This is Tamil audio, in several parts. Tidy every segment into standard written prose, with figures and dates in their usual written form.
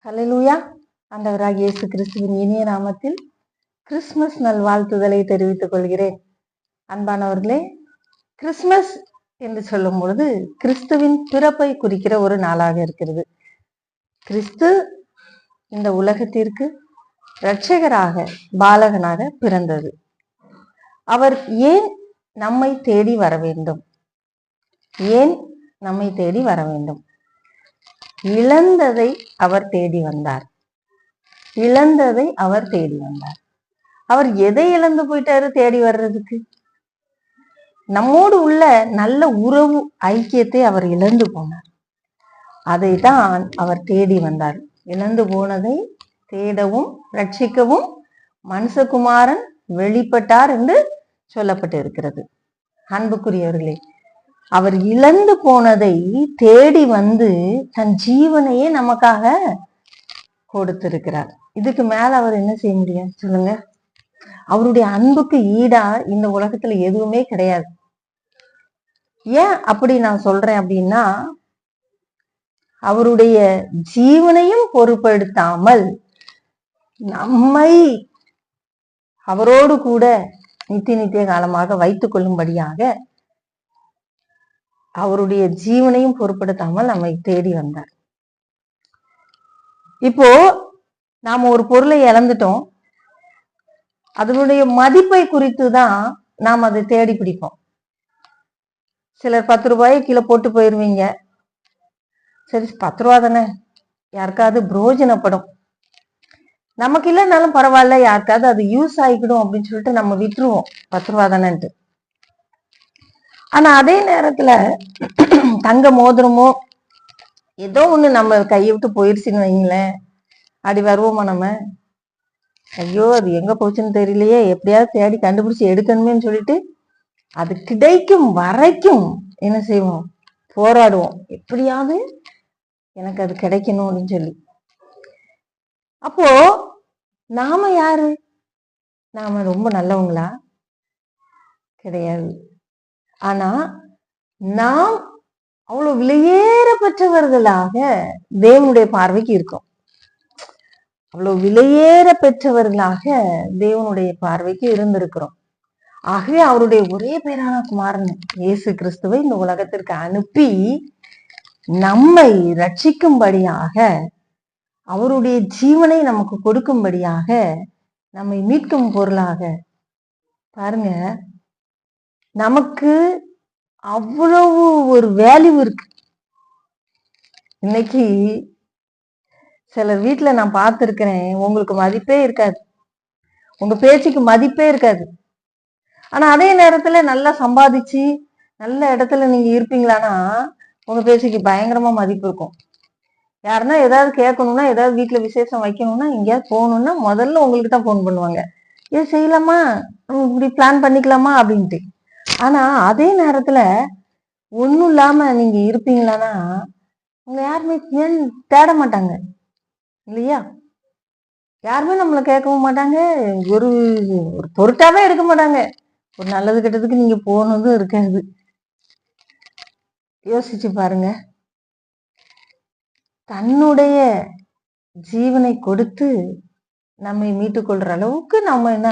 ஹல்லேலூயா. ஆண்டவராகிய இயேசு கிறிஸ்துவின் இனிய நாமத்தில் கிறிஸ்துமஸ் நல்வாழ்த்துதலை தெரிவித்துக் கொள்கிறேன். அன்பானவர்களே, கிறிஸ்துமஸ் என்று சொல்லும் பொழுது கிறிஸ்துவின் பிறப்பை குறிக்கிற ஒரு நாளாக இருக்கிறது. கிறிஸ்து இந்த உலகத்திற்கு இரட்சகராக பாலகனாக பிறந்தது. அவர் ஏன் நம்மை தேடி வர வேண்டும்? ஏன் நம்மை தேடி வர வேண்டும்? இழந்ததை அவர் தேடி வந்தார். இழந்ததை அவர் தேடி வந்தார். அவர் எதை இழந்து போயிட்டாரு தேடி வர்றதுக்கு? நம்மோடு உள்ள நல்ல உறவு ஐக்கியத்தை அவர் இழந்து போனார். அதை தான் அவர் தேடி வந்தார். இழந்து போனதை தேடவும் ரட்சிக்கவும் மனுஷகுமாரன் வெளிப்பட்டார் என்று சொல்லப்பட்டு இருக்கிறது. அன்புக்குரியவர்களே, அவர் இழந்து போனதை தேடி வந்து தன் ஜீவனையே நமக்காக கொடுத்திருக்கிறார். இதுக்கு மேல அவர் என்ன செய்ய முடியும் சொல்லுங்க? அவருடைய அன்புக்கு ஈடா இந்த உலகத்துல எதுவுமே கிடையாது. ஏன் அப்படி நான் சொல்றேன் அப்படின்னா, அவருடைய ஜீவனையும் பொறுப்படுத்தாமல் நம்மை அவரோடு கூட நித்திய காலமாக வைத்துக் கொள்ளும்படியாக அவருடைய ஜீவனையும் பொருட்படுத்தாமல் நம்மை தேடி வந்தார். இப்போ நாம ஒரு பொருளை இழந்துட்டோம், அதனுடைய மதிப்பை குறித்து தான் நாம் அதை தேடி பிடிப்போம். சிலர் 10 ரூபாயை கீழே போட்டு போயிருவீங்க. சரி, 10 ரூபா தானே, யாருக்காவது பிரயோஜனப்படும், நமக்கு இல்லைனாலும் பரவாயில்ல, யாருக்காவது அது யூஸ் ஆகிக்கிடும் அப்படின்னு சொல்லிட்டு நம்ம விட்டுருவோம், 10 ரூபா தானேன்ட்டு. ஆனா அதே நேரத்துல தங்க மோதிரமோ ஏதோ ஒண்ணு நம்ம கையை விட்டு போயிடுச்சுன்னு வைங்களேன், அப்படி வருவோமா நம்ம? ஐயோ, அது எங்க போச்சுன்னு தெரியலையே, எப்படியாவது தேடி கண்டுபிடிச்சு எடுக்கணுமேன்னு சொல்லிட்டு அது கிடைக்கும் வரைக்கும் என்ன செய்வோம்? போராடுவோம், எப்படியாவது எனக்கு அது கிடைக்கணும் அப்படின்னு சொல்லி. அப்போ நாம யாரு? நாம ரொம்ப நல்லவங்களா? கிடையாது. ஆனா நாம் அவ்வளவு விலையேற பெற்றவர்களாக தேவனுடைய பார்வைக்கு இருக்கோம். அவ்வளவு விலையேற பெற்றவர்களாக தேவனுடைய பார்வைக்கு இருந்திருக்கிறோம். ஆகவே அவருடைய ஒரே பேரான குமாரன் இயேசு கிறிஸ்துவை இந்த உலகத்திற்கு அனுப்பி நம்மை ரட்சிக்கும்படியாக, அவருடைய ஜீவனை நமக்கு கொடுக்கும்படியாக, நம்மை மீட்கும் பொருளாக, பாருங்க, நமக்கு அவ்வளவு ஒரு வேல்யூ இருக்கு. இன்னைக்கு சிலர் வீட்டுல நான் பார்த்திருக்கிறேன், உங்களுக்கு மதிப்பே இருக்காது, உங்க பேச்சுக்கு மதிப்பே இருக்காது. ஆனா அதே நேரத்துல நல்லா சம்பாதிச்சு நல்ல இடத்துல நீங்க இருப்பீங்களானா உங்க பேச்சுக்கு பயங்கரமா மதிப்பு இருக்கும். யாருன்னா ஏதாவது கேட்கணும்னா, ஏதாவது வீட்டுல விசேஷம் வைக்கணும்னா, எங்கேயாவது போகணும்னா முதல்ல உங்களுக்கு தான் போன் பண்ணுவாங்க, இது செய்யலாமா, இப்படி பிளான் பண்ணிக்கலாமா அப்படின்ட்டு. ஆனா அதே நேரத்துல ஒண்ணும் இல்லாம நீங்க இருப்பீங்களானா உங்க யாருமே ஏன் தேட மாட்டாங்க இல்லையா? யாருமே நம்மளை கேட்கவும் மாட்டாங்க, ஒரு ஒரு பொருட்டாவே எடுக்க மாட்டாங்க. ஒரு நல்லது கெட்டதுக்கு நீங்க போனதும் இருக்காது. யோசிச்சு பாருங்க. தன்னுடைய ஜீவனை கொடுத்து நம்மை மீட்டுக் கொள்ற அளவுக்கு நம்ம என்ன,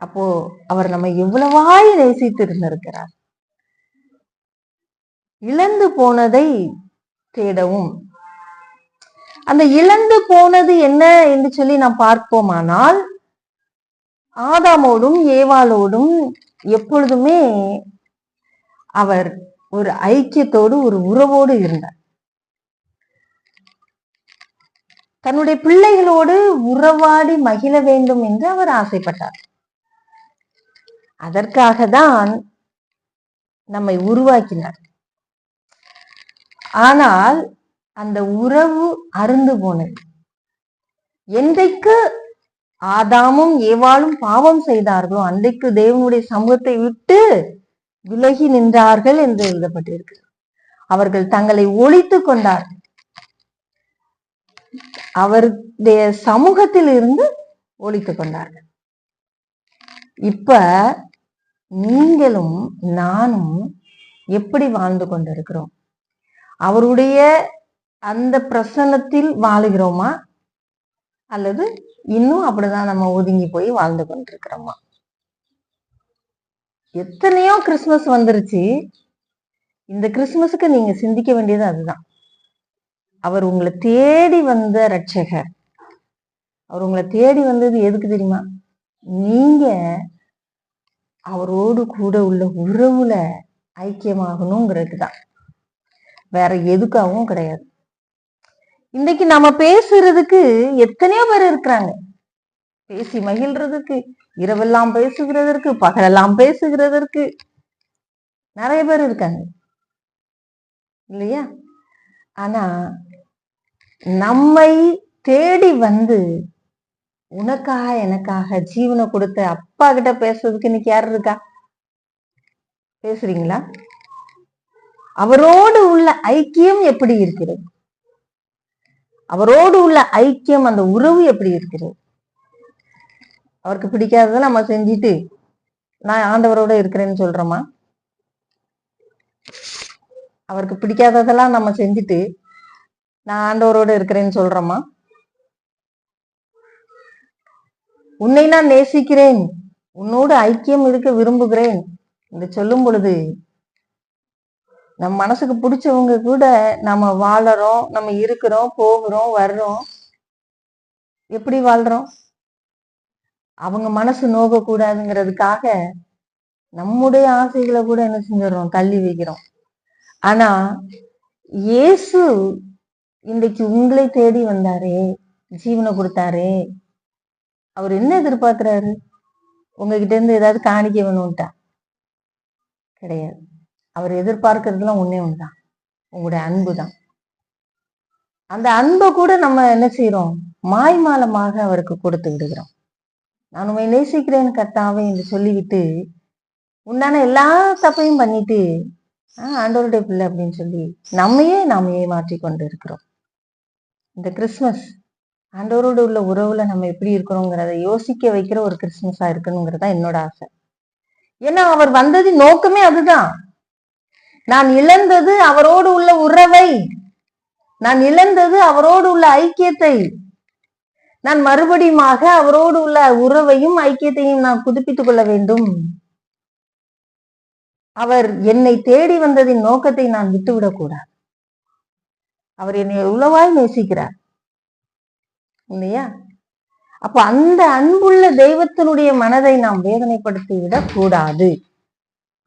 அப்போ அவர் நம்ம எவ்வளவாய் நேசித்து இருந்திருக்கிறார். இழந்து போனதை தேடவும், அந்த இழந்து போனது என்ன என்று சொல்லி நாம் பார்ப்போமானால், ஆதாமோடும் ஏவாளோடும் எப்பொழுதுமே அவர் ஒரு ஐக்கியத்தோடு ஒரு உறவோடு இருந்தார். தன்னுடைய பிள்ளைகளோடு உறவாடி மகிழ வேண்டும் என்று அவர் ஆசைப்பட்டார். அதற்காக தான் நம்மை உருவாக்கினார். ஆனால் அந்த உறவு அருந்து போனது. என்றைக்கு ஆதாமும் ஏவாளும் பாவம் செய்தார்களோ அன்றைக்கு தேவனுடைய சமூகத்தை விட்டு விலகி நின்றார்கள் என்று எழுதப்பட்டிருக்கு. அவர்கள் தங்களை ஒழித்து கொண்டார்கள், அவருடைய சமூகத்தில் இருந்து ஒழித்து கொண்டார்கள். இப்ப நீங்களும் நானும் எப்படி வாழ்ந்து கொண்டிருக்கிறோம்? அவருடைய அந்த பிரசன்னத்தில் வாழுகிறோமா அல்லது இன்னும் அப்படிதான் நம்ம ஒதுங்கி போய் வாழ்ந்து கொண்டிருக்கிறோமா? எத்தனையோ கிறிஸ்துமஸ் வந்துருச்சு. இந்த கிறிஸ்துமஸுக்கு நீங்க சிந்திக்க வேண்டியது அதுதான். அவர் உங்களை தேடி வந்த ரட்சகர். அவர் உங்களை தேடி வந்தது எதுக்கு தெரியுமா? நீங்க அவரோடு கூட உள்ள உறவுல ஐக்கியமாகணுங்கிறதுக்கு தான். வேற எதுக்காகவும் கிடையாது. இன்னைக்கு நம்ம பேசுறதுக்கு எத்தனையோ பேர் இருக்கிறாங்க. பேசி மகிழ்றதுக்கு, இரவெல்லாம் பேசுகிறதற்கு, பகலெல்லாம் பேசுகிறதற்கு நிறைய பேர் இருக்காங்க இல்லையா? ஆனா நம்மை தேடி வந்து உனக்காக எனக்காக ஜீவனை கொடுத்த அப்பா கிட்ட பேசுறதுக்கு இன்னைக்கு யார் இருக்கா? பேசுறீங்களா? அவரோடு உள்ள ஐக்கியம் எப்படி இருக்கிறது? அவரோடு உள்ள ஐக்கியம், அந்த உறவு எப்படி இருக்கிறது? அவருக்கு பிடிக்காததை நம்ம செஞ்சுட்டு நான் ஆண்டவரோட இருக்கிறேன்னு சொல்றோமா? அவருக்கு பிடிக்காததெல்லாம் நம்ம செஞ்சுட்டு நான் ஆண்டவரோட இருக்கிறேன்னு சொல்றோமா? உன்னை நான் நேசிக்கிறேன், உன்னோடு ஐக்கியம் இருக்க விரும்புகிறேன் என்று சொல்லும் பொழுது நம்ம மனசுக்கு பிடிச்சவங்க கூட நம்ம வாழறோம், நம்ம இருக்கிறோம், போகிறோம், வர்றோம். எப்படி வாழ்றோம்? அவங்க மனசு நோக கூடாதுங்கிறதுக்காக நம்முடைய ஆசைகளை கூட என்ன செஞ்சிடறோம்? தள்ளி வைக்கிறோம். ஆனா இயேசு இன்றைக்கு உங்களை தேடி வந்தாரே, ஜீவனை கொடுத்தாரே, அவர் என்ன எதிர்பார்க்கிறாரு? உங்ககிட்ட இருந்து ஏதாவது காணிக்க வேணும்ட்டா? கிடையாது. அவர் எதிர்பார்க்கறதுலாம் ஒண்ணே ஒண்ணுதான், உங்களுடைய அன்பு தான். அந்த அன்பை கூட நம்ம என்ன செய்யறோம்? மாய்மாலமாக அவருக்கு கொடுத்து விடுகிறோம். நான் உண்மை நேசிக்கிறேன் கர்த்தாவே என்று சொல்லிவிட்டு உண்டான எல்லா தப்பையும் பண்ணிட்டு ஆண்டவருடைய பிள்ளை அப்படின்னு சொல்லி நாமையே மாற்றி கொண்டு இருக்கிறோம். இந்த கிறிஸ்துமஸ் ஆண்டவரோடு உள்ள உறவுல நம்ம எப்படி இருக்கிறோங்கிறத யோசிக்க வைக்கிற ஒரு கிறிஸ்துமஸா இருக்கணுங்கிறதா என்னோட ஆசை. ஏன்னா அவர் வந்தது நோக்கமே அதுதான். நான் இழந்தது அவரோடு உள்ள உறவை, நான் இழந்தது அவரோடு உள்ள ஐக்கியத்தை, நான் மறுபடியுமாக அவரோடு உள்ள உறவையும் ஐக்கியத்தையும் நான் புதுப்பித்துக் கொள்ள வேண்டும். அவர் என்னை தேடி வந்ததின் நோக்கத்தை நான் விட்டுவிடக் கூடாது. அவர் என்னை எவ்வளவாய் நேசிக்கிறார் இல்லையா? அப்ப அந்த அன்புள்ள தெய்வத்தினுடைய மனதை நாம் வேதனைப்படுத்தி விடக் கூடாது.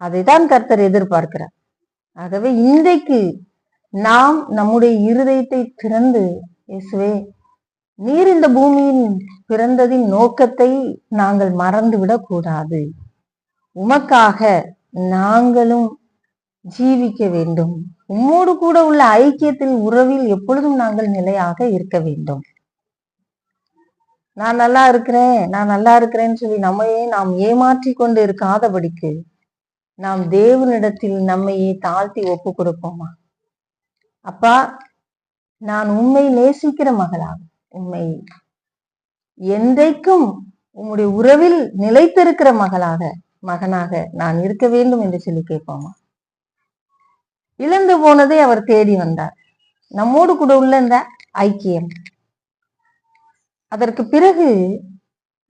அதைதான் கர்த்தர் எதிர்பார்க்கிறார். ஆகவே இன்றைக்கு நாம் நம்முடைய இருதயத்தை திறந்து, இயேசுவே நீர் இந்த பூமியின் பிறந்ததின் நோக்கத்தை நாங்கள் மறந்துவிடக் கூடாது, உமக்காக நாங்களும் ஜீவிக்க வேண்டும், உம்மோடு கூட உள்ள ஐக்கியத்தில் உறவில் எப்பொழுதும் நாங்கள் நிலையாக இருக்க வேண்டும். நான் நல்லா இருக்கிறேன்னு சொல்லி நம்மையே நாம் ஏமாற்றி கொண்டு இருக்காதபடிக்கு நாம் தேவனிடத்தில் நம்மையே தாழ்த்தி ஒப்பு கொடுப்போமா? அப்பா, நான் உண்மை நேசிக்கிற மகளாக, உண்மை என்றைக்கும் உம்முடைய உறவில் நிலைத்திருக்கிற மகனாக நான் இருக்க வேண்டும் என்று சொல்லி கேட்போமா? இழந்து போனதை அவர் தேடி வந்தார், நம்மோடு கூட உள்ள இந்த ஐக்கியம். அதற்கு பிறகு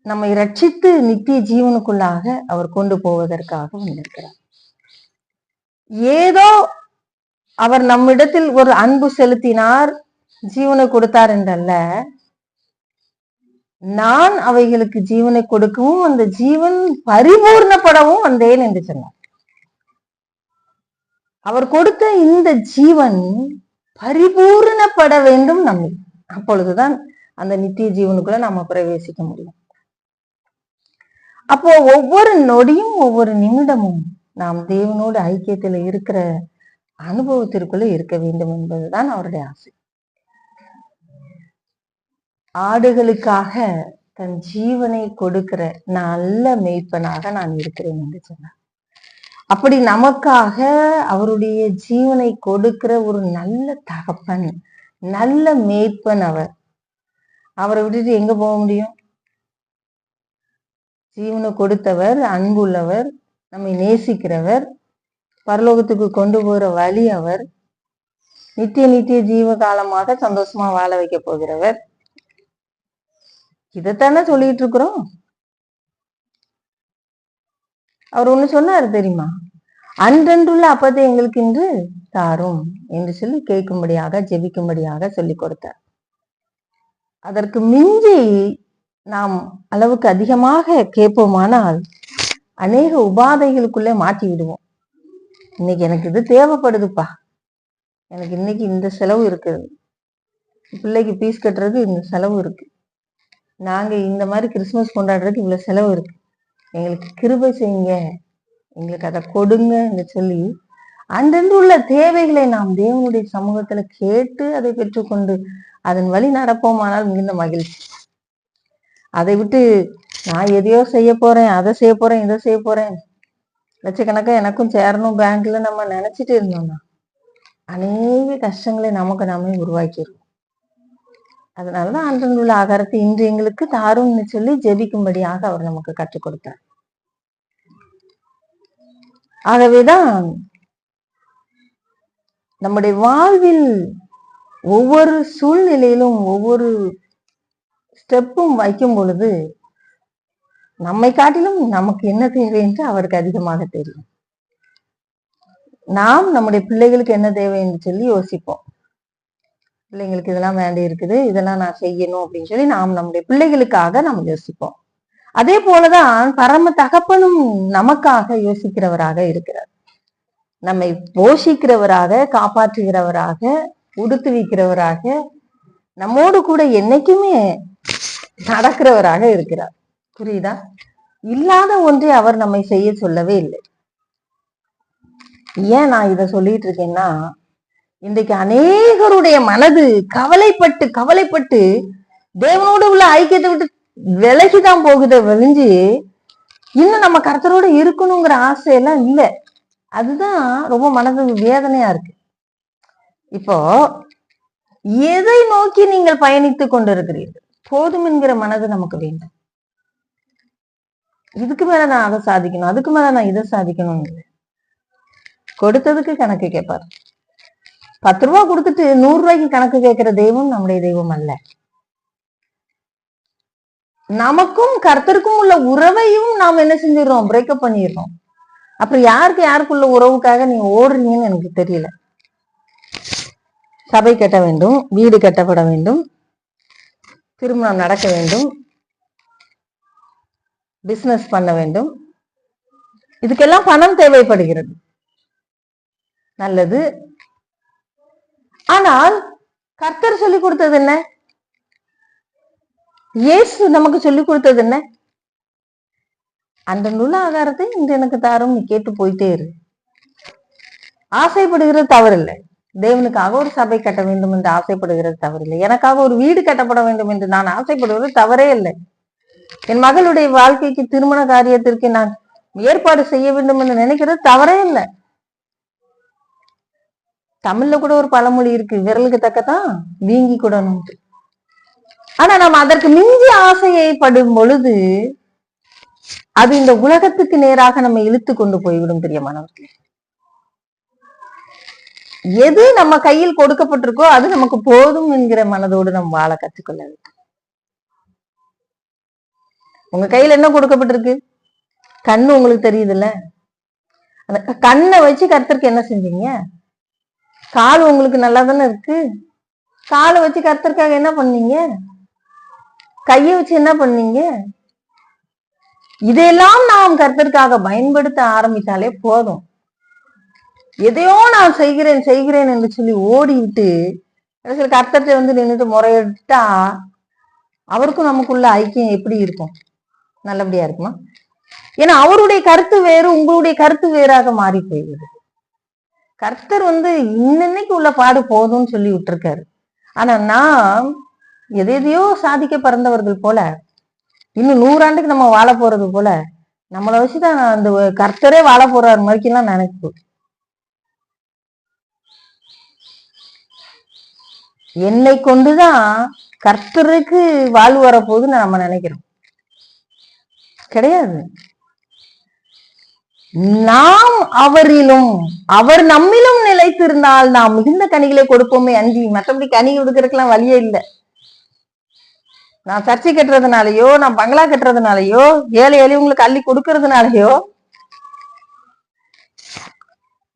நம்மை ரட்சித்து நித்திய ஜீவனுக்குள்ளாக அவர் கொண்டு போவதற்காக வந்திருக்கிறார். ஏதோ அவர் நம்மிடத்தில் ஒரு அன்பு செலுத்தினார், ஜீவனை கொடுத்தார் என்றல்ல, நான் அவைகளுக்கு ஜீவனை கொடுக்கவும் அந்த ஜீவன் பரிபூர்ணப்படவும் வந்தேன் என்று சொன்னார். அவர் கொடுத்த இந்த ஜீவன் பரிபூர்ணப்பட வேண்டும் நம்மை. அப்பொழுதுதான் அந்த நித்திய ஜீவனுக்குள்ள நாம பிரவேசிக்க முடியும். அப்போ ஒவ்வொரு நொடியும் ஒவ்வொரு நிமிடமும் நாம் தேவனோடு ஐக்கியத்துல இருக்கிற அனுபவத்திற்குள்ள இருக்க வேண்டும் என்பதுதான் அவருடைய ஆசை. ஆடுகளுக்காக தன் ஜீவனை கொடுக்கிற நல்ல மேய்ப்பனாக நான் இருக்கிறேன் என்று சொன்னார். அப்படி நமக்காக அவருடைய ஜீவனை கொடுக்கிற ஒரு நல்ல தகப்பன், நல்ல மேய்ப்பன் அவர். அவரை விட்டுட்டு எங்க போக முடியும்? ஜீவனை கொடுத்தவர், அன்புள்ளவர், நம்மை நேசிக்கிறவர், பரலோகத்துக்கு கொண்டு போற வழி அவர். நித்திய நித்திய ஜீவ காலமாக சந்தோஷமா வாழ வைக்க போகிறவர். இதைத்தானே சொல்லிட்டு இருக்கிறோம். அவர் ஒண்ணு சொன்னாரு தெரியுமா? அன்றன்றுள்ள அப்பத்தை எங்களுக்கு இன்று தாரும் என்று சொல்லி கேட்கும்படியாக ஜெபிக்கும்படியாக சொல்லி கொடுத்தார். அதற்கு மிஞ்சி நாம் அளவுக்கு அதிகமாக கேட்போமானால் அநேக உபாதைகளுக்குள்ளே மாட்டி விடுவோம். இன்னைக்கு எனக்கு இது தேவைப்படுதுப்பா, எனக்கு இன்னைக்கு இந்த செலவு இருக்குது, பிள்ளைக்கு ஃபீஸ் கட்டுறது இந்த செலவு இருக்கு, நாங்க இந்த மாதிரி கிறிஸ்துமஸ் கொண்டாடுறதுக்கு இவ்வளவு செலவு இருக்கு, எங்களுக்கு கிருபை செய்யுங்க, எங்களுக்கு அதை கொடுங்கன்னு சொல்லி அன்றன்று உள்ள தேவைகளை நாம் தேவனுடைய சமூகத்துல கேட்டு அதை பெற்றுக்கொண்டு அதன் வழி நடப்போமானால் மிகுந்த மகிழ்ச்சி. அதை விட்டு நான் எதையோ செய்ய போறேன், அதை செய்ய போறேன், இதை செய்ய போறேன், லட்சக்கணக்கா எனக்கும் சேரணும் பேங்க்ல நம்ம நினைச்சிட்டு இருந்தோம்னா அநேக கஷ்டங்களை நமக்கு நாமே உருவாக்கிடுவோம். அதனாலதான் அன்றன்று உள்ள ஆகாரத்தை இன்று எங்களுக்கு தாரும்னு சொல்லி ஜெபிக்கும்படியாக அவர் நமக்கு கற்றுக் கொடுத்தார். ஆகவேதான் நம்முடைய வாழ்வில் ஒவ்வொரு சூழ்நிலையிலும் ஒவ்வொரு ஸ்டெப்பும் வைக்கும் பொழுது நம்மை காட்டிலும் நமக்கு என்ன தேவை என்று அவருக்கு அதிகமாக தெரியும். நாம் நம்முடைய பிள்ளைகளுக்கு என்ன தேவை என்று சொல்லி யோசிப்போம். பிள்ளைங்களுக்கு இதெல்லாம் வேண்டி இருக்குது, இதெல்லாம் நான் செய்யணும் அப்படின்னு சொல்லி நாம் நம்முடைய பிள்ளைகளுக்காக நாம் யோசிப்போம். அதே போலதான் பரம தகப்பனும் நமக்காக யோசிக்கிறவராக இருக்கிறார். நம்மை போஷிக்கிறவராக, காப்பாற்றுகிறவராக, உடுத்து வைக்கிறவராக, நம்மோடு கூட என்னைக்குமே நடக்கிறவராக இருக்கிறார். புரியுதா? இல்லாத ஒன்றை அவர் நம்மை செய்ய சொல்லவே இல்லை. ஏன் நான் இதை சொல்லிட்டு இருக்கேன்னா, இன்றைக்கு அநேகருடைய மனது கவலைப்பட்டு கவலைப்பட்டு தேவனோடு உள்ள ஐக்கியத்தை விட்டு விலகிதான் போகுத வெளிஞ்சு இன்னும் நம்ம கர்த்தரோட இருக்கணுங்கிற ஆசையெல்லாம் இல்லை. அதுதான் ரொம்ப மனது வேதனையா இருக்கு. இப்போ எதை நோக்கி நீங்கள் பயணித்துக் கொண்டிருக்கிறீர்கள்? போதும் என்கிற மனது நமக்கு வேண்டும். இதுக்கு மேல நான் அதை சாதிக்கணும், அதுக்கு மேல நான் இதை சாதிக்கணும். கொடுத்ததுக்கு கணக்கு கேட்பார். 10 ரூபா கொடுத்துட்டு 100 ரூபாய்க்கு கணக்கு கேட்கிற தெய்வம் நம்முடைய தெய்வம் அல்ல. நமக்கும் கர்த்தருக்கும் உள்ள உறவையும் நாம் என்ன செஞ்சிடறோம்? பிரேக்கப் பண்ணிடுறோம். அப்புறம் யாருக்கு யாருக்குள்ள உறவுக்காக நீங்க ஓடுறீங்கன்னு எனக்கு தெரியல. சபை கட்ட வேண்டும், வீடு கட்டப்பட வேண்டும், திருமணம் நடக்க வேண்டும், பிசினஸ் பண்ண வேண்டும், இதுக்கெல்லாம் பணம் தேவைப்படுகிறது. நல்லது. ஆனால் கர்த்தர் சொல்லி கொடுத்தது என்ன? இயேசு நமக்கு சொல்லி கொடுத்தது என்ன? அன்றன்றுள்ள ஆகாரத்தை இன்று எனக்கு தாரும், நீ கேட்டு போயிட்டே இரு. ஆசைப்படுகிறது தவறில்லை. தேவனுக்காக ஒரு சபை கட்ட வேண்டும் என்று ஆசைப்படுகிறது தவறில்லை. எனக்காக ஒரு வீடு கட்டப்பட வேண்டும் என்று நான் ஆசைப்படுவது தவறே இல்லை. என் மகளுடைய வாழ்க்கைக்கு திருமண காரியத்திற்கு நான் ஏற்பாடு செய்ய வேண்டும் என்று நினைக்கிறது தவறே இல்லை. தமிழ்ல கூட ஒரு பழமொழி இருக்கு, விரலுக்கு தக்கதான் வீங்கி கூடணும். ஆனா நம்ம அதற்கு மிஞ்சி ஆசையை படும் பொழுது அது இந்த உலகத்துக்கு நேராக நம்ம இழுத்து கொண்டு போய்விடும். பிரியமானவர்களே, எது நம்ம கையில் கொடுக்கப்பட்டிருக்கோ அது நமக்கு போதும் என்கிற மனதோடு நம்ம வாழ கற்றுக்கொள்ள வேண்டும். உங்க கையில என்ன கொடுக்கப்பட்டிருக்கு? கண்ணு உங்களுக்கு தெரியுதுல்ல, அந்த கண்ணை வச்சு கர்த்தருக்கு என்ன செஞ்சீங்க? கால் உங்களுக்கு நல்லா தானே இருக்கு, காலை வச்சு கர்த்தருக்காக என்ன பண்ணீங்க? கையை வச்சு என்ன பண்ணீங்க? இதையெல்லாம் நாம் கர்த்தருக்காக பயன்படுத்த ஆரம்பித்தாலே போதும். எதையோ நான் செய்கிறேன் செய்கிறேன் என்று சொல்லி ஓடிட்டு கர்த்தர்கிட்ட வந்து நின்றுட்டு முறையிட்டா அவருக்கும் நமக்குள்ள ஐக்கியம் எப்படி இருக்கும்? நல்லபடியா இருக்குமா? ஏன்னா அவருடைய கருத்து வேறு, உங்களுடைய கருத்து வேறாக மாறி போய்விடுது. கர்த்தர் வந்து இன்னைக்கு உள்ள பாடு போதும்னு சொல்லி விட்டுருக்காரு. ஆனா நாம் எதையோ சாதிக்க பிறந்தவர்கள் போல, இன்னும் 100 ஆண்டுக்கு நம்ம வாழ போறது போல, நம்மளை வச்சுதான் அந்த கர்த்தரே வாழ போறாரு மாதிரிலாம் நினைப்பு. என்னை கொண்டுதான் கர்த்தருக்கு வாழ்வு வரப்போகுதுன்னு நம்ம நினைக்கிறோம். கிடையாது. நாம் அவரிலும் அவர் நம்மிலும் நிலைத்திருந்தால் நாம் மிகுந்த கனிகளை கொடுப்போமே அஞ்சி. மற்றபடி கனி கொடுக்கறதுக்கெல்லாம் வழியே இல்லை. நான் சர்ச்சை கட்டுறதுனாலயோ, நான் பங்களா கட்டுறதுனாலயோ, ஏழை எளியவங்களுக்கு அள்ளி கொடுக்கறதுனாலயோ,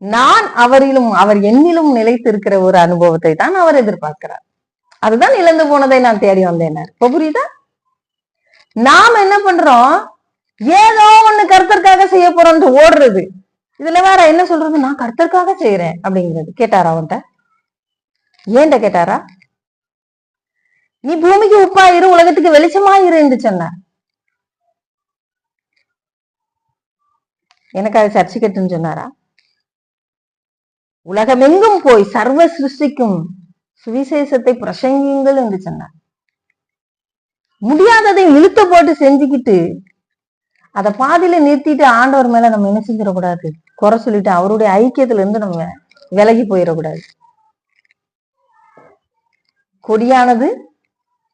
நான் அவரிலும் அவர் என்னிலும் நிலைத்து இருக்கிற ஒரு அனுபவத்தை தான் அவர் எதிர்பார்க்கிறார். அதுதான் இழந்து போனதை நான் தேடி வந்தேன். இப்ப புரியுதா? நாம் என்ன பண்றோம், ஏதோ ஒண்ணு கர்த்தருக்காக செய்ய போறோம்னு ஓடுறது. இதுல வேற என்ன சொல்றது, நான் கர்த்தருக்காக செய்யறேன் அப்படிங்கிறது. கேட்டாரா அவன்கிட்ட? ஏன்ட கேட்டாரா? நீ பூமிக்கு உப்பாயிரு, உலகத்துக்கு வெளிச்சமாயிரு சொன்னார். எனக்கு அது சர்ச்சை கட்டுன்னு சொன்னாரா? உலகமெங்கும் போய் சர்வ சிருஷ்டிக்கும் சுவிசேஷத்தை பிரசங்கியுங்கள் என்று சொன்னார். முடியாததை இழுத்து போட்டு செஞ்சுக்கிட்டு அதை பாதியில நிறுத்திட்டு ஆண்டவர் மேல நம்ம என்ன செஞ்சிடக்கூடாது, குறை சொல்லிட்டு அவருடைய ஐக்கியத்துல இருந்து நம்ம விலகி போயிடக்கூடாது. கொடியானது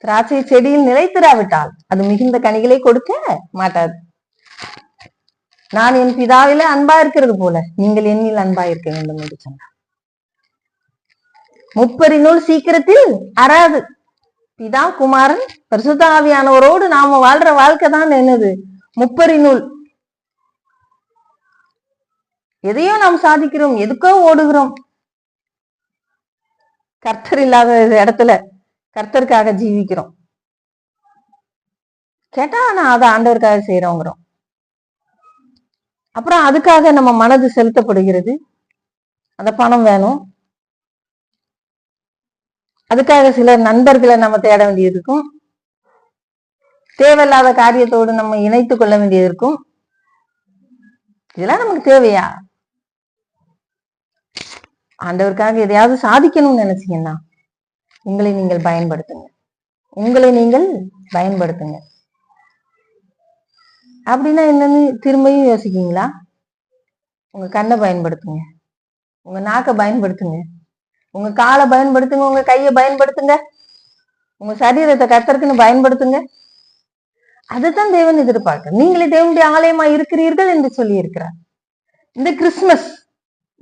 திராட்சை செடியில் நிலைத்திராவிட்டால் அது மிகுந்த கனிகளை கொடுக்க மாட்டாது. நான் என் பிதாவில அன்பா இருக்கிறது போல நீங்கள் என்னில் அன்பா இருக்க வேண்டும் என்று சொன்னார். முப்பரிநூல் சீக்கிரத்தில் அறாது. பிதா, குமாரன், பரிசுத்த ஆவியானவரோடு நாம வாழ்ற வாழ்க்கை தான் என்னது, முப்பரிநூல். எதையோ நாம் சாதிக்கிறோம், எதுக்கோ ஓடுகிறோம். கர்த்தர் இல்லாத இடத்துல கர்த்தருக்காக ஜீவிக்கிறோம். கேட்டா நான் அதை ஆண்டவருக்காக செய்யறோங்கிறோம். அப்புறம் அதுக்காக நம்ம மனது செலுத்தப்படுகிறது. அந்த பணம் வேணும், அதுக்காக சில நண்பர்களை நம்ம தேட வேண்டியது இருக்கும். தேவையில்லாத காரியத்தோடு நம்ம இணைத்து கொள்ள வேண்டியது இருக்கும். இதெல்லாம் நமக்கு தேவையா? ஆண்டவருக்காக எதையாவது சாதிக்கணும்னு நினைச்சீங்கன்னா உங்களை நீங்கள் பயன்படுத்துங்க. உங்களை நீங்கள் பயன்படுத்துங்க. அப்படின்னா என்னன்னு திரும்பியும் யோசிக்கீங்களா? உங்க கண்ணை பயன்படுத்துங்க, உங்க நாக்கை பயன்படுத்துங்க, உங்க காலை பயன்படுத்துங்க, உங்க கையை பயன்படுத்துங்க, உங்க சரீரத்தை கர்த்தருக்குன்னு பயன்படுத்துங்க. அதுதான் தேவன் எதிர்பார்க்க. நீங்களே தேவனுடைய ஆலயமா இருக்கிறீர்கள் என்று சொல்லி இருக்கிறார். இந்த கிறிஸ்துமஸ்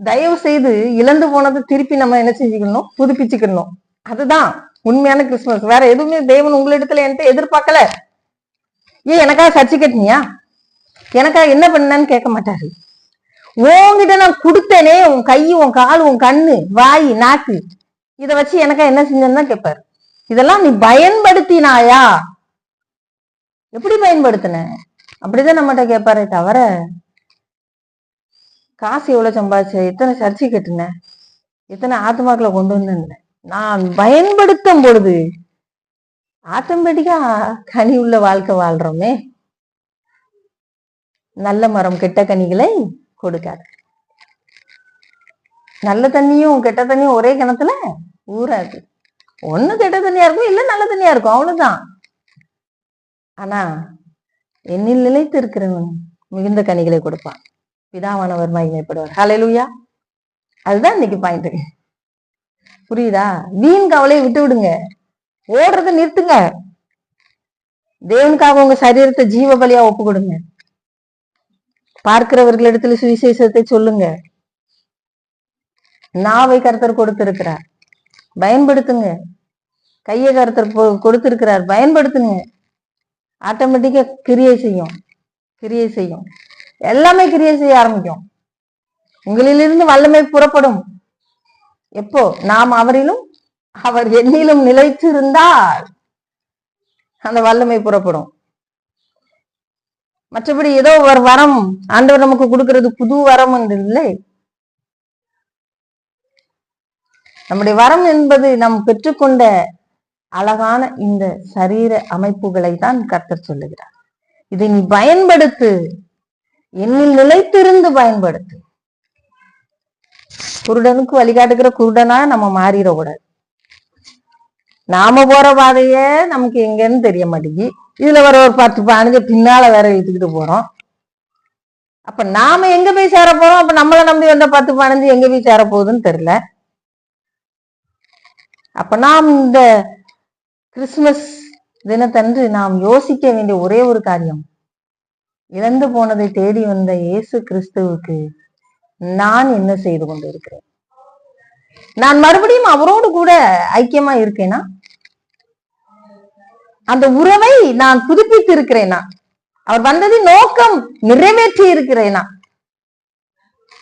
தயவு செய்து இழந்து போனது திருப்பி நம்ம என்ன செஞ்சுக்கணும், புதுப்பிச்சுக்கணும். அதுதான் உண்மையான கிறிஸ்துமஸ். வேற எதுவுமே தேவன் உங்களிடத்துல என்கிட்ட எதிர்பார்க்கல. ஏன் எனக்காக சர்ச்சை கட்டினியா, எனக்காக என்ன பண்ணான்னு கேட்க மாட்டாரு. உன்கிட்ட நான் கொடுத்தேனே, உன் கை, உன் கால், உன் கண்ணு, வாய், நாக்கு, இத வச்சு எனக்கா என்ன செஞ்சேன்னு தான் கேட்பாரு. இதெல்லாம் நீ பயன்படுத்தினாயா, எப்படி பயன்படுத்தின, அப்படிதான் நம்மகிட்ட கேட்பாரே தவிர காசு எவ்வளவு சம்பாதிச்ச, எத்தனை சர்ச்சை கட்டுன, எத்தனை ஆத்மாக்களை கொண்டு வந்து நான் பயன்படுத்தும் பொழுது ஆட்டோமேட்டிக்கா கனி உள்ள வாழ்க்கை வாழ்றோமே. நல்ல மரம் கெட்ட கனிகளை கொடுக்காது. நல்ல தண்ணியும் கெட்ட தண்ணியும் ஒரே கிணத்துல ஊறாது. ஒண்ணு கெட்ட தண்ணியா இருக்கும், இல்ல நல்ல தண்ணியா இருக்கும், அவ்வளவுதான். ஆனா என்னில் நிலைத்து இருக்கிறவன் மிகுந்த கனிகளை கொடுப்பான், பிதாவானவர் மகிமைப்படுவார். ஹல்லேலூயா. அதுதான் இன்னைக்கு பாயிண்ட். புரியுதா? வீண் கவலையை விட்டு விடுங்க, ஓடுறத நிறுத்துங்க. தேவனுக்காக உங்க சரீரத்தை ஜீவ பலியா ஒப்பு கொடுங்க. பார்க்கிறவர்களிடத்துல சுவிசேஷத்தை சொல்லுங்க. நாவை கர்த்தர் கொடுத்திருக்கிறார், பயன்படுத்துங்க. கையை கர்த்தர் கொடுத்திருக்கிறார், பயன்படுத்துங்க. ஆட்டோமேட்டிக்கா கிரியை செய்யும், கிரியை செய்யும். எல்லாமே கிரியை செய்ய ஆரம்பிக்கும். உங்களிலிருந்து வல்லமை புறப்படும். எப்போ? நாம் அவரிலும் அவர் என்னிலும் நிலைத்திருந்தால் அந்த வல்லமை புறப்படும். மற்றபடி ஏதோ ஒரு வரம் ஆண்டவர் நமக்கு கொடுக்கிறது புது வரம் என்று இல்லை. நம்முடைய வரம் என்பது நாம் பெற்றுக்கொண்ட அழகான இந்த சரீர அமைப்புகளை தான் கர்த்தர் சொல்லுகிறார். இதை நீ பயன்படுத்து, என்னில் நிலைத்திருந்து பயன்படுத்து. குருடனுக்கு வழிகாட்டுகிற குருடனா நம்ம மாறிடக்கூடாது. நாம போற பாதைய நமக்கு எங்கன்னு தெரிய மாட்டேங்கி, இதுல வர ஒரு 10-15 பின்னால வேற இழுத்துக்கிட்டு போறோம். அப்ப நாம எங்க போய் சேர போறோம்? அப்ப நம்மளை நம்பி வந்த 10-15 எங்க போய் சேர போகுதுன்னு தெரியல. அப்ப நாம் இந்த கிறிஸ்துமஸ் தினத்தன்று நாம் யோசிக்க வேண்டிய ஒரே ஒரு காரியம், இழந்து போனதை தேடி வந்த இயேசு கிறிஸ்துவுக்கு நான் என்ன செய்து கொண்டு இருக்கிறேன்? நான் மறுபடியும் அவரோடு கூட ஐக்கியமா இருக்கேனா? அந்த உறவை நான் புதுப்பித்து இருக்கிறேனா? அவர் வந்ததின் நோக்கம் நிறைவேற்றி இருக்கிறேனா?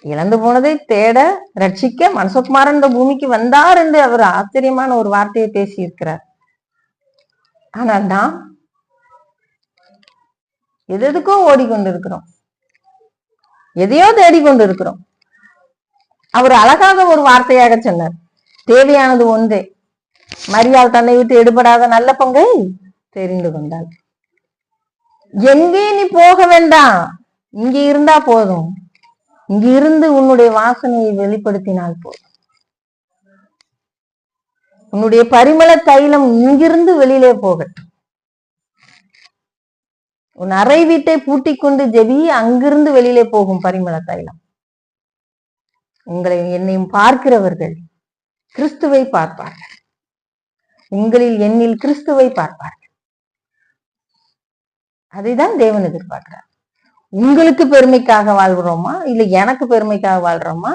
இழந்து போனதை தேட ரட்சிக்க மனுஷகுமாரன் இந்த பூமிக்கு வந்தார் என்று அவர் ஆச்சரியமான ஒரு வார்த்தையை பேசி இருக்கிறார். ஆனால் நாம் எதுக்கோ ஓடிக்கொண்டிருக்கிறோம், எதையோ தேடிக்கொண்டு இருக்கிறோம். அவர் அழகாக ஒரு வார்த்தையாக சொன்னார், தேவையானது ஒன்றே, மரியாள் தன்னை விட்டு எடுபடாத நல்ல பங்கை தெரிந்து கொண்டாள். எங்கே நீ போக வேண்டாம், இங்க இருந்தா போதும், இங்க இருந்து உன்னுடைய வாசனையை வெளிப்படுத்தினால் போதும். உன்னுடைய பரிமள தைலம் இங்கிருந்து வெளியிலே போகட்டும். உன் அறை வீட்டை பூட்டி கொண்டு ஜெபி, அங்கிருந்து வெளியிலே போகும் பரிமள தைலம். உங்களை என்னையும் பார்க்கிறவர்கள் கிறிஸ்துவை பார்ப்பார்கள், உங்களில் என்னில் கிறிஸ்துவை பார்ப்பார்கள். அதைதான் தேவன் எதிர்பார்க்கிறார். உங்களுக்கு பெருமைக்காக வாழ்கிறோமா, இல்ல எனக்கு பெருமைக்காக வாழ்றோமா,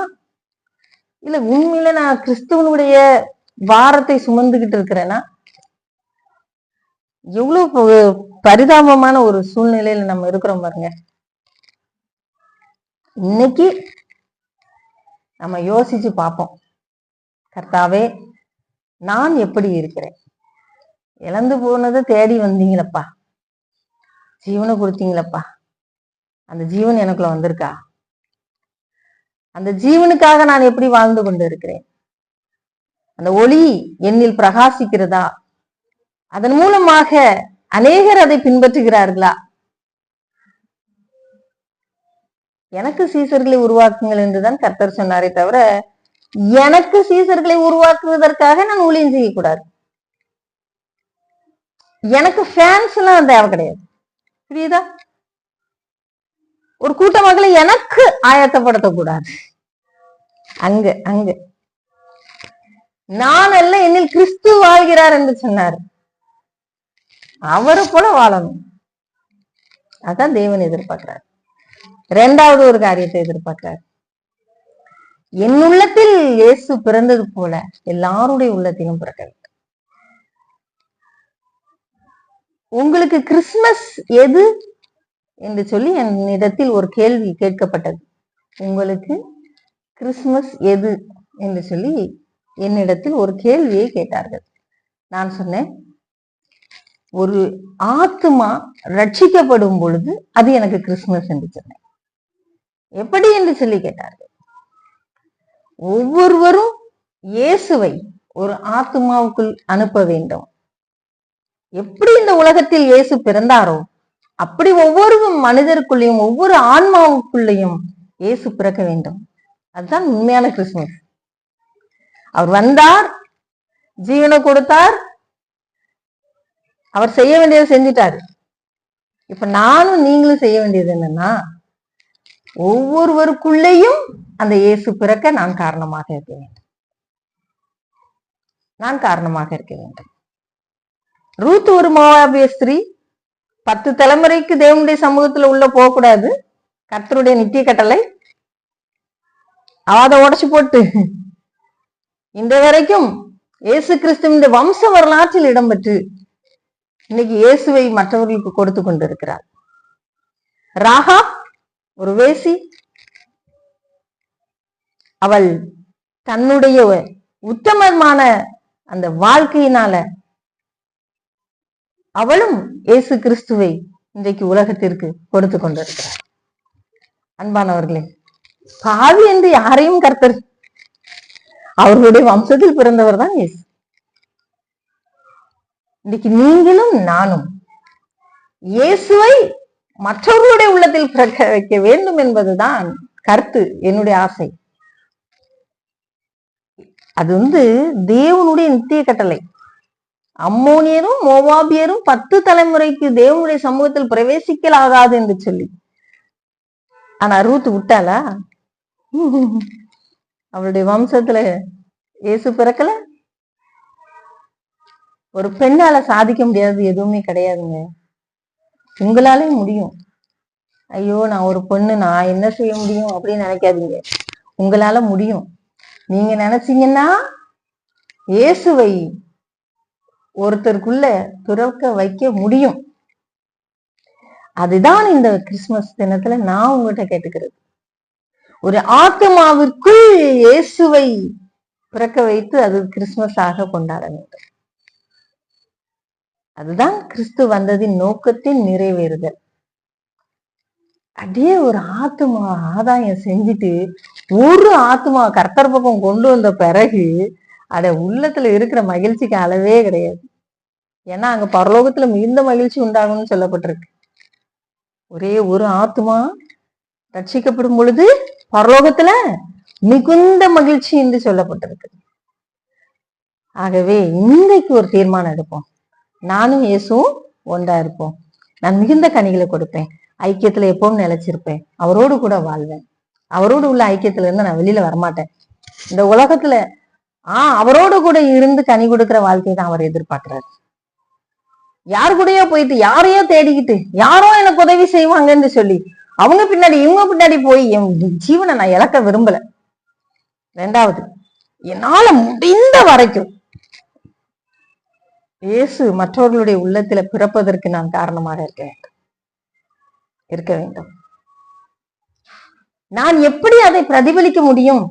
இல்ல உண்மையில நான் கிறிஸ்துவனுடைய வாரத்தை சுமந்துகிட்டு இருக்கிறேன்னா? எவ்வளவு பரிதாபமான ஒரு சூழ்நிலையில நம்ம இருக்கிறோம் பாருங்க. இன்னைக்கு நம்ம யோசிச்சு பார்ப்போம், கர்த்தாவே நான் எப்படி இருக்கிறேன்? இழந்து போனதை தேடி வந்தீங்களப்பா, ஜீவனை கொடுத்தீங்களப்பா, அந்த ஜீவன் எனக்குள்ள வந்திருக்கா? அந்த ஜீவனுக்காக நான் எப்படி வாழ்ந்து கொண்டு இருக்கிறேன்? அந்த ஒளி என்னில் பிரகாசிக்கிறதா? அதன் மூலமாக அநேகர் அதை பின்பற்றுகிறார்களா? எனக்கு சீசர்களை உருவாக்குங்கள் என்றுதான் கர்த்தர் சொன்னாரே தவிர, எனக்கு சீசர்களை உருவாக்குவதற்காக நான் ஊழியம் செய்யக்கூடாது. எனக்கு ஃபேன்ஸ் எல்லாம் தேவை கிடையாது, புரியுதா? ஒரு கூட்ட மக்களை எனக்கு ஆயத்தப்படுத்தக்கூடாது. அங்க அங்க நான் அல்ல, என்னில் கிறிஸ்து வாழ்கிறார் என்று சொன்னார். அவரை போல வாழணும், அதான் தேவன் எதிர்பார்க்கிறார். இரண்டாவது ஒரு காரியத்தை எதிர்பார்க்கிறார். என் உள்ளத்தில் இயேசு பிறந்தது போல எல்லாருடைய உள்ளத்திலும் பிறக்க வேண்டும். உங்களுக்கு கிறிஸ்துமஸ் எது என்று சொல்லி என்னிடத்தில் ஒரு கேள்வி கேட்கப்பட்டது. உங்களுக்கு கிறிஸ்துமஸ் எது என்று சொல்லி என்னிடத்தில் ஒரு கேள்வியை கேட்டார்கள். நான் சொன்னேன், ஒரு ஆத்மா ரட்சிக்கப்படும் பொழுது அது எனக்கு கிறிஸ்துமஸ் என்று சொன்னேன். எப்படி என்று சொல்லி கேட்டார்கள். ஒவ்வொருவரும் இயேசுவை ஒரு ஆத்மாவுக்குள் அனுப்ப வேண்டும். எப்படி இந்த உலகத்தில் இயேசு பிறந்தாரோ அப்படி ஒவ்வொரு மனிதருக்குள்ளேயும் ஒவ்வொரு ஆன்மாவுக்குள்ளேயும் இயேசு பிறக்க வேண்டும். அதுதான் உண்மையான கிறிஸ்துமஸ். அவர் வந்தார், ஜீவனை கொடுத்தார், அவர் செய்ய வேண்டியதை செஞ்சிட்டாரு. இப்ப நானும் நீங்களும் செய்ய வேண்டியது என்னன்னா, ஒவ்வொருவருக்குள்ளேயும் அந்த இயேசு பிறக்க நான் காரணமாக இருக்க வேண்டும். நான் காரணமாக இருக்க வேண்டும். ரூத் ஒரு மோவாபிய ஸ்திரீ, 10 தலைமுறைக்கு தேவனுடைய சமூகத்துல உள்ள போக கூடாது, கர்த்தருடைய நித்திய கட்டளை. அதை உடைச்சு போட்டு இந்த வரைக்கும் இயேசு கிறிஸ்துவின் வம்ச வரலாற்றில் இடம்பெற்று இன்னைக்கு இயேசுவை மற்றவர்களுக்கு கொடுத்து கொண்டிருக்கிறார். ராகா ஒரு வேசி, அவள் தன்னுடைய உத்தமமான அந்த வாழ்க்கையினால அவளும் இயேசு கிறிஸ்துவை இன்றைக்கு உலகத்திற்கு கொடுத்து கொண்டிருக்கிறார். அன்பானவர்களே, பாவி என்று யாரையும் கர்த்தர், அவர்களுடைய வம்சத்தில் பிறந்தவர் தான் இயேசு. இன்னைக்கு நீங்களும் நானும் இயேசுவை மற்றவர்களுடைய உள்ளத்தில் பிறக்க வைக்க வேண்டும் என்பதுதான் கருத்து, என்னுடைய ஆசை. அது தேவனுடைய நித்திய கட்டளை. அம்மோனியரும் மோவாபியரும் 10 தலைமுறைக்கு தேவனுடைய சமூகத்தில் பிரவேசிக்கலாகாது என்று சொல்லி, ஆனா ரூத் விட்டாளா? அவளுடைய வம்சத்துல இயேசு பிறக்கல. ஒரு பெண்ணால சாதிக்க முடியாது எதுவுமே கிடையாதுங்க. உங்களாலே முடியும். ஐயோ நான் ஒரு பொண்ணு, நான் என்ன செய்ய முடியும் அப்படின்னு நினைக்காதீங்க. உங்களால முடியும். நீங்க நினைச்சீங்கன்னா இயேசுவை ஒருத்தருக்குள்ள பிறக்க வைக்க முடியும். அதுதான் இந்த கிறிஸ்துமஸ் தினத்துல நான் உங்ககிட்ட கேட்டுக்கிறது. ஒரு ஆத்மாவிற்குள் இயேசுவை பிறக்க வைத்து அது கிறிஸ்துமஸ் ஆக கொண்டாட வேண்டும். அதுதான் கிறிஸ்து வந்ததின் நோக்கத்தின் நிறைவேறுதல். அப்படியே ஒரு ஆத்மா ஆதாயம் செஞ்சுட்டு ஒரு ஆத்மா கர்த்தர் பக்கம் கொண்டு வந்த பிறகு அட உள்ளத்துல இருக்கிற மகிழ்ச்சிக்கு அளவே கிடையாது. ஏன்னா அங்க பரலோகத்துல மிகுந்த மகிழ்ச்சி உண்டாகும்னு சொல்லப்பட்டிருக்கு. ஒரே ஒரு ஆத்மா ரட்சிக்கப்படும் பொழுது பரலோகத்துல மிகுந்த மகிழ்ச்சி என்று சொல்லப்பட்டிருக்கு. ஆகவே இன்றைக்கு ஒரு தீர்மானம் எடுப்போம். நானும் இயேசுவும் ஒன்றா இருப்போம். நான் மிகுந்த கனிகளை கொடுப்பேன். ஐக்கியத்துல எப்பவும் நிலைச்சிருப்பேன். அவரோடு கூட வாழ்வேன். அவரோடு உள்ள ஐக்கியத்துல இருந்து நான் வெளியில வரமாட்டேன். இந்த உலகத்துல அவரோடு கூட இருந்து கனி கொடுக்கிற வாழ்க்கையை தான் அவர் எதிர்பார்க்கிறாரு. யாரு கூடயோ போயிட்டு யாரையோ தேடிக்கிட்டு யாரோ எனக்கு உதவி செய்வாங்கன்னு சொல்லி அவங்க பின்னாடி இவங்க பின்னாடி போய் என் ஜீவனை நான் இழக்க விரும்பல. ரெண்டாவது, என்னால முடிந்த வரைக்கும் இயேசு மற்றவர்களுடைய உள்ளத்துல பிறப்பதற்கு நான் காரணமாக இருக்க வேண்டும். நான் எப்படி அதை பிரதிபலிக்க முடியும்?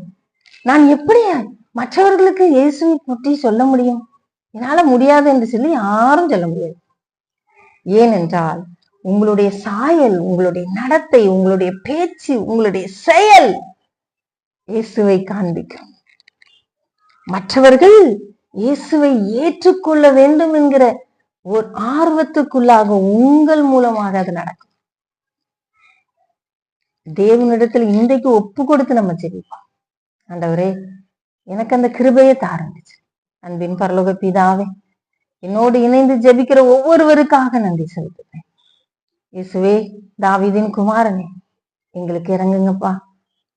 நான் எப்படி மற்றவர்களுக்கு இயேசுவை பற்றி சொல்ல முடியும்? என்னால முடியாது என்று சொல்லி யாரும் சொல்ல முடியாது. ஏனென்றால் உங்களுடைய சாயல், உங்களுடைய நடத்தை, உங்களுடைய பேச்சு, உங்களுடைய செயல் இயேசுவை காண்பிக்கும். மற்றவர்கள் இயேசுவை ஏற்றுக்கொள்ள வேண்டும் என்கிற ஒரு ஆர்வத்துக்குள்ளாக உங்கள் மூலமாக அது நடக்கும். தேவனிடத்தில் இன்றைக்கு ஒப்பு கொடுத்து நம்ம ஜெபிப்போம். ஆண்டவரே, எனக்கு அந்த கிருபையை தாரந்துச்சு. அன்பின் பரலோக பிதாவே, என்னோடு இணைந்து ஜெபிக்கிற ஒவ்வொருவருக்காக நன்றி செலுத்துறேன். இயேசுவே, தாவீதின் குமாரனே, எங்களுக்கு இறங்குங்கப்பா.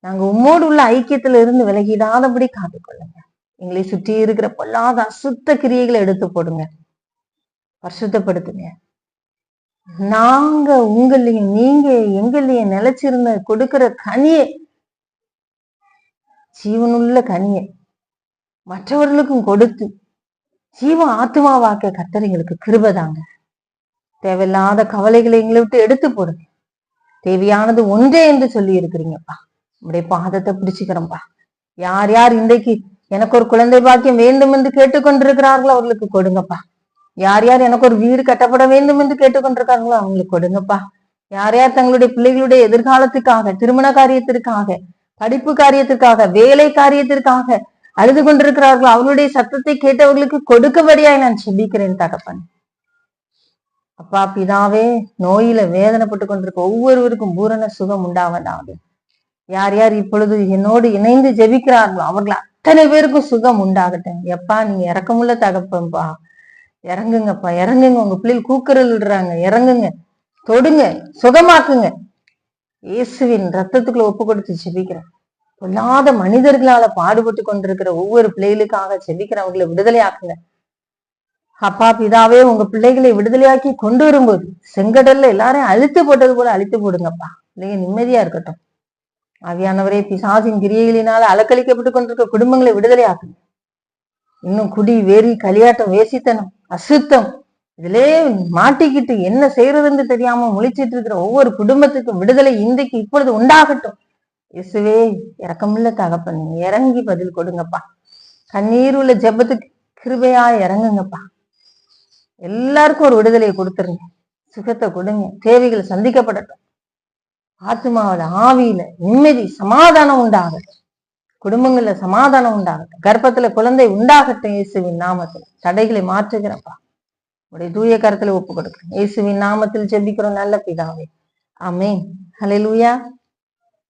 நாங்க உம்மோடு உள்ள ஐக்கியத்துல இருந்து விலகிடாதபடி காத்துக்கொள்ளுங்க. எங்களை சுற்றி இருக்கிற பொல்லாத அசுத்த கிரியைகளை எடுத்து போடுங்க, பரிசுத்தப்படுத்துங்க. நாங்க உங்களையும் நீங்க எங்களையும் நிலைச்சிருந்த கொடுக்கிற கனியை, ஜீவனுள்ள கனியை மற்றவர்களுக்கும் கொடுத்து ஜீவ ஆத்மாவாக்க கர்த்தர் எங்களுக்கு கிருபைதாங்க. தேவையில்லாத கவலைகளை எங்களை விட்டு எடுத்து போடுங்க. தேவையானது ஒன்றே என்று சொல்லி இருக்கிறீங்கப்பா. உங்களுடைய பாதத்தை பிடிச்சுக்கிறோம்ப்பா. யார் யார் இன்றைக்கு எனக்கு ஒரு குழந்தை பாக்கியம் வேண்டும் என்று கேட்டுக்கொண்டிருக்கிறார்களோ அவர்களுக்கு கொடுங்கப்பா. யார் யார் எனக்கு ஒரு வீடு கட்டப்பட வேண்டும் என்று கேட்டுக்கொண்டிருக்காங்களோ அவங்களுக்கு கொடுங்கப்பா. யார் யார் தங்களுடைய பிள்ளைகளுடைய எதிர்காலத்துக்காக, திருமண காரியத்திற்காக, படிப்பு காரியத்திற்காக, வேலை காரியத்திற்காக அழுது கொண்டிருக்கிறார்களோ அவர்களுடைய சத்தத்தை கேட்டவர்களுக்கு கொடுக்கபடியாய் நான் செபிக்கிறேன் தகப்பன். அப்பா பிதாவே, நோயில வேதனைப்பட்டு கொண்டிருக்க ஒவ்வொருவருக்கும் பூரண சுகம் உண்டாவதாக. யார் யார் இப்பொழுது என்னோடு இணைந்து ஜெபிக்கிறார்களோ அவர்கள் அத்தனை பேருக்கும் சுகம் உண்டாகட்டும். எப்பா நீங்க இறக்கமுள்ள தகப்பன்பா, இறங்குங்கப்பா, இறங்குங்க. உங்க பிள்ளைகள் கூக்குரல் விடுறாங்க, இறங்குங்க, தொடுங்க, சுகமாக்குங்க. இயேசுவின் ரத்தத்துக்குள்ள ஒப்பு கொடுத்து ஜெபிக்கிறேன். பொல்லாத மனிதர்களால பாடுபட்டு கொண்டிருக்கிற ஒவ்வொரு பிள்ளைகளுக்காக ஜெபிக்கிறவங்களை விடுதலை ஆக்குங்க. அப்பா பிதாவே, உங்க பிள்ளைகளை விடுதலையாக்கி கொண்டு வரும்போது செங்கடல்ல எல்லாரையும் அழித்து போட்டது போல அழித்து போடுங்கப்பா. பிள்ளைங்க நிம்மதியா இருக்கட்டும். ஆவியானவரே, பிசாசின் கிரியைகளினால அலக்களிக்கப்பட்டு கொண்டிருக்க குடும்பங்களை விடுதலை ஆக்குங்க. இன்னும் குடி, வெறி, களியாட்டம், வேசித்தனம், அசுத்தம் இதிலே மாட்டிக்கிட்டு என்ன செய்யறதுன்னு தெரியாம முழிச்சிட்டு இருக்கிற ஒவ்வொரு குடும்பத்துக்கும் விடுதலை இன்றைக்கு இப்பொழுது உண்டாகட்டும். இயேசுவே, இறக்கமுள்ள தகப்பன், இறங்கி பதில் கொடுங்கப்பா. கண்ணீர் உள்ள ஜெபத்துக்கு கிருபையா இறங்குங்கப்பா. எல்லாருக்கும் ஒரு விடுதலையை கொடுத்துருங்க, சுகத்தை கொடுங்க. தேவைகள் சந்திக்கப்படட்டும். ஆத்மாவில, ஆவியில நிம்மதி, சமாதானம் உண்டாகட்டும். குடும்பங்கள்ல சமாதானம் உண்டாகட்டும். கர்ப்பத்துல குழந்தை உண்டாகட்டும். இயேசுவின் நாமத்தில் தடைகளை மாற்றுகிறப்பா. உடைய தூய கரத்துல ஒப்பு கொடுக்கிறேன். இயேசுவின் நாமத்தில் ஜெபிக்கிறோம் நல்ல பிதாவே. ஆமென். ஹல்லேலூயா.